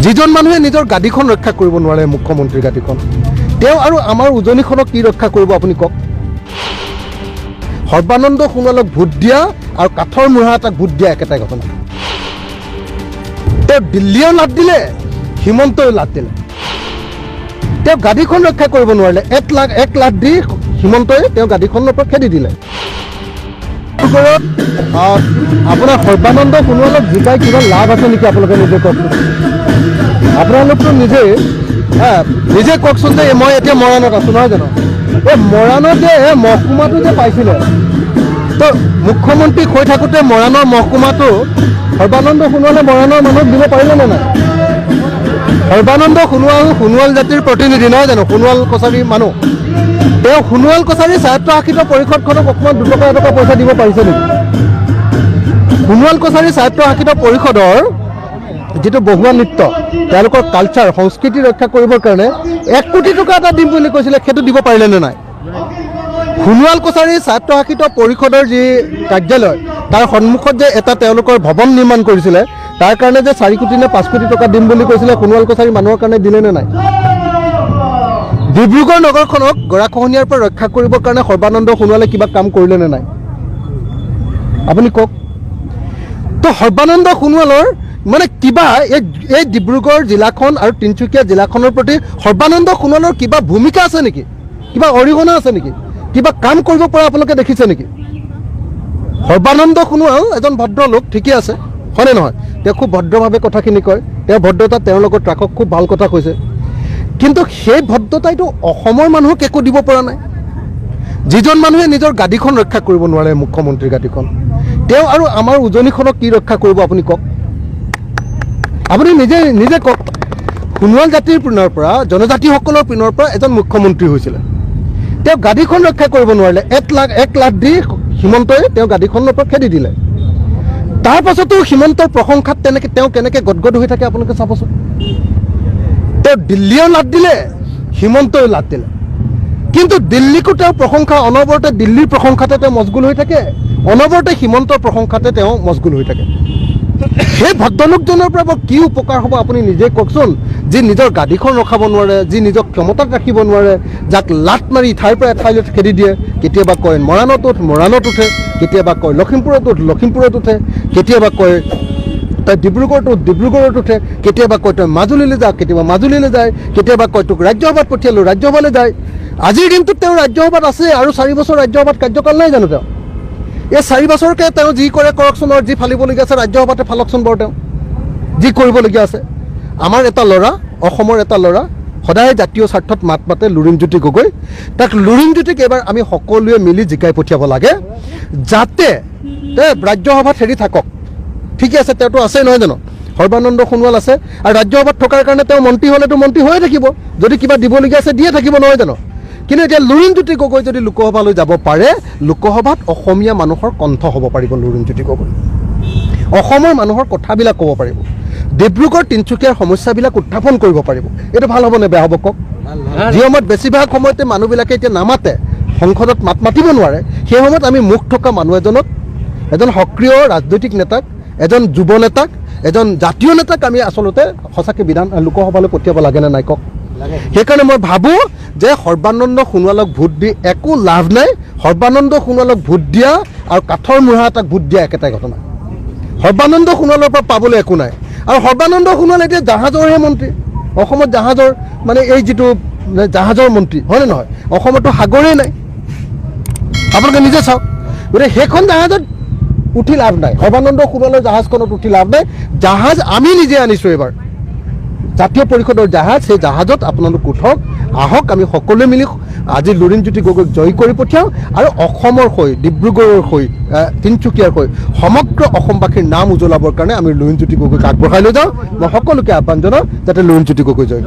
যিজন মানুহে নিজৰ গাদীখন ৰক্ষা কৰিব নোৱাৰে মুখ্যমন্ত্ৰীৰ গাদীখন তেওঁ আৰু আমাৰ উজনিখনক কি ৰক্ষা কৰিব আপুনি কওক সৰ্বানন্দ সোণোৱালক ভোট দিয়া আৰু কাঠৰ মুঢ়া এটাক ভোট দিয়া একেটাই ঘটনা তেওঁ দিল্লীয়েও লাট দিলে হিমন্তই লাট দিলে তেওঁ গাদীখন ৰক্ষা কৰিব নোৱাৰিলে 1 লাখ দি হিমন্তই তেওঁ গাদীখনৰ পৰা খেদি দিলে আপোনাৰ সৰ্বানন্দ সোণোৱালক জিকাই কিবা লাভ আছে নেকি আপোনালোকে নিজে কওক আপোনালোকতো নিজে কওকচোন যে মই এতিয়া মৰাণত আছোঁ নহয় জানো এই মৰাণত যে মহকুমাটো যে পাইছিলে তো মুখ্যমন্ত্ৰী হৈ থাকোঁতে মৰাণৰ মহকুমাটো সৰ্বানন্দ সোণোৱালে মৰাণৰ মানুহক দিব পাৰিলে নে নাই সৰ্বানন্দ সোণোৱাল জাতিৰ প্ৰতিনিধি নহয় জানো সোণোৱাল কছাৰীৰ মানুহ তেওঁ সোণোৱাল কছাৰীৰ স্বায়ত্তশাসিত পৰিষদখনক অকণমান 2 টকা 1 টকা পইচা দিব পাৰিছে নেকি সোণোৱাল কছাৰীৰ স্বায়ত্তশাসিত পৰিষদৰ যিটো বহুৱা নৃত্য তেওঁলোকৰ কালচাৰ সংস্কৃতি ৰক্ষা কৰিবৰ কাৰণে 1 কোটি টকা এটা দিম বুলি কৈছিলে সেইটো দিব পাৰিলে নে নাই সোণোৱাল কছাৰীৰ স্বায়ত্তশাসিত পৰিষদৰ যি কাৰ্যালয় তাৰ সন্মুখত যে এটা তেওঁলোকৰ ভৱন নিৰ্মাণ কৰিছিলে তাৰ কাৰণে যে 4 কোটি নে 5 কোটি টকা দিম বুলি কৈছিলে সোণোৱাল কছাৰী মানুহৰ কাৰণে দিলে নে নাই ডিব্ৰুগড় নগৰখনক গৰাখহনীয়াৰ পৰা ৰক্ষা কৰিবৰ কাৰণে সৰ্বানন্দ সোণোৱালে কিবা কাম কৰিলে নে নাই আপুনি কওক তো সৰ্বানন্দ সোণোৱালৰ মানে কিবা এই ডিব্ৰুগড় জিলাখন আৰু তিনিচুকীয়া জিলাখনৰ প্ৰতি সৰ্বানন্দ সোণোৱালৰ কিবা ভূমিকা আছে নেকি কিবা অৰিহণা আছে নেকি কিবা কাম কৰিব পৰা আপোনালোকে দেখিছে নেকি সৰ্বানন্দ সোণোৱাল এজন ভদ্ৰ লোক ঠিকই আছে হয়নে নহয় তেওঁ খুব ভদ্ৰভাৱে কথাখিনি কয় তেওঁ ভদ্ৰতা তেওঁৰ লগত ৰাখক খুব ভাল কথা কৈছে কিন্তু সেই ভদ্ৰতাইতো অসমৰ মানুহক একো দিব পৰা নাই যিজন মানুহে নিজৰ গাদীখন ৰক্ষা কৰিব নোৱাৰে মুখ্যমন্ত্ৰীৰ গাদীখন তেওঁ আৰু আমাৰ উজনিখনক কি ৰক্ষা কৰিব আপুনি কওক আপুনি নিজে কওক সোণোৱাল জাতিৰ পিনৰ পৰা জনজাতিসকলৰ পিনৰ পৰা এজন মুখ্যমন্ত্ৰী হৈছিলে তেওঁ গাদীখন ৰক্ষা কৰিব নোৱাৰিলে 1 লাখ দি হিমন্তই তেওঁ গাদীখনৰ পৰা খেদি দিলে তাৰ পাছতো হিমন্তৰ প্ৰশংসাত তেওঁ কেনেকৈ গদগদ হৈ থাকে আপোনালোকে চাবচোন তেওঁ দিল্লীয়েও লাট দিলে হিমন্তই লাট দিলে কিন্তু দিল্লীকো তেওঁ প্ৰশংসা অনবৰতে দিল্লীৰ প্ৰশংসাতে তেওঁ মচগুল হৈ থাকে অনবৰতে হিমন্তৰ প্ৰশংসাতে তেওঁ মচগুল হৈ থাকে সেই ভদ্ৰলোকজনৰ পৰা কি উপকাৰ হ'ব আপুনি নিজে কওকচোন যি নিজৰ গাদীখন ৰখাব নোৱাৰে যি নিজক ক্ষমতাত ৰাখিব নোৱাৰে যাক লাট মাৰি ঠাইৰ পৰা এঠাইলৈ খেদি দিয়ে কেতিয়াবা কয় মৰাণত উঠে কেতিয়াবা কয় লখিমপুৰত উঠে কেতিয়াবা কয় তই ডিব্ৰুগড়ত উঠে কেতিয়াবা কয় তই মাজুলীলৈ যা কেতিয়াবা মাজুলীলৈ যায় কেতিয়াবা কয় তোক ৰাজ্যসভাত পঠিয়ালোঁ ৰাজ্যসভালৈ যায় আজিৰ দিনটোত তেওঁ ৰাজ্যসভাত আছে আৰু 4 বছৰ ৰাজ্যসভাত কাৰ্যকাল নাই জানো তেওঁ এই 4 বছৰকে তেওঁ যি কৰে কৰকচোন আৰু যি ফালিবলগীয়া আছে ৰাজ্যসভাতে ফালকচোন বাৰু তেওঁ যি কৰিবলগীয়া আছে আমাৰ এটা ল'ৰা অসমৰ এটা ল'ৰা সদায় জাতীয় স্বাৰ্থত মাত মাতে লুৰিণজ্যোতি গগৈ তাক লুৰিণজ্যোতিক এবাৰ আমি সকলোৱে মিলি জিকাই পঠিয়াব লাগে যাতে ৰাজ্যসভাত হেৰি থাকক ঠিকে আছে তেওঁতো আছে নহয় জানো সৰ্বানন্দ সোণোৱাল আছে আৰু ৰাজ্যসভাত থকাৰ কাৰণে তেওঁ মন্ত্ৰী হ'লেতো মন্ত্ৰী হৈয়ে থাকিব যদি কিবা দিবলগীয়া আছে দিয়ে থাকিব নহয় জানো কিন্তু এতিয়া লুৰিণজ্যোতি গগৈ যদি লোকসভালৈ যাব পাৰে লোকসভাত অসমীয়া মানুহৰ কণ্ঠ হ'ব পাৰিব লুৰিণজ্যোতি গগৈ অসমৰ মানুহৰ কথাবিলাক ক'ব পাৰিব ডিব্ৰুগড় তিনিচুকীয়াৰ সমস্যাবিলাক উত্থাপন কৰিব পাৰিব এইটো ভাল হ'বনে বেয়া হ'ব কওক যি সময়ত বেছিভাগ সময়তে মানুহবিলাকে এতিয়া নামাতে সংসদত মাত মাতিব নোৱাৰে সেই সময়ত আমি মুখ থকা মানুহ এজন সক্ৰিয় ৰাজনৈতিক নেতাক এজন যুৱ নেতাক এজন জাতীয় নেতাক আমি আচলতে সঁচাকৈ লোকসভালৈ পঠিয়াব লাগে নে নাই কওক সেইকাৰণে মই ভাবোঁ যে সৰ্বানন্দ সোণোৱালক ভোট দি একো লাভ নাই সৰ্বানন্দ সোণোৱালক ভোট দিয়া আৰু কাঠৰ মুঢ়া এটাক ভোট দিয়া একেটাই ঘটনা সৰ্বানন্দ সোণোৱালৰ পৰা পাবলৈ একো নাই আৰু সৰ্বানন্দ সোণোৱাল এতিয়া জাহাজৰহে মন্ত্ৰী অসমত জাহাজৰ মানে এই যিটো জাহাজৰ মন্ত্ৰী হয়নে নহয় অসমতো সাগৰেই নাই আপোনালোকে নিজে চাওক গতিকে সেইখন জাহাজত উঠি লাভ নাই সৰ্বানন্দ সোণোৱালৰ জাহাজখনত উঠি লাভ নাই জাহাজ আমি নিজে আনিছোঁ এইবাৰ জাতীয় পৰিষদৰ জাহাজ সেই জাহাজত আপোনালোক উঠক আহক আমি সকলোৱে মিলি আজি লুৰিণজ্যোতি গগৈক জয় কৰি পঠিয়াওঁ আৰু অসমৰ হৈ ডিব্ৰুগড়ৰ হৈ তিনিচুকীয়াৰ হৈ সমগ্ৰ অসমবাসীৰ নাম উজ্বলাবৰ কাৰণে আমি লুৰিণজ্যোতি গগৈক আগবঢ়াই লৈ যাওঁ মই সকলোকে আহ্বান জনাওঁ যাতে লুৰিণজ্যোতি গগৈ জয়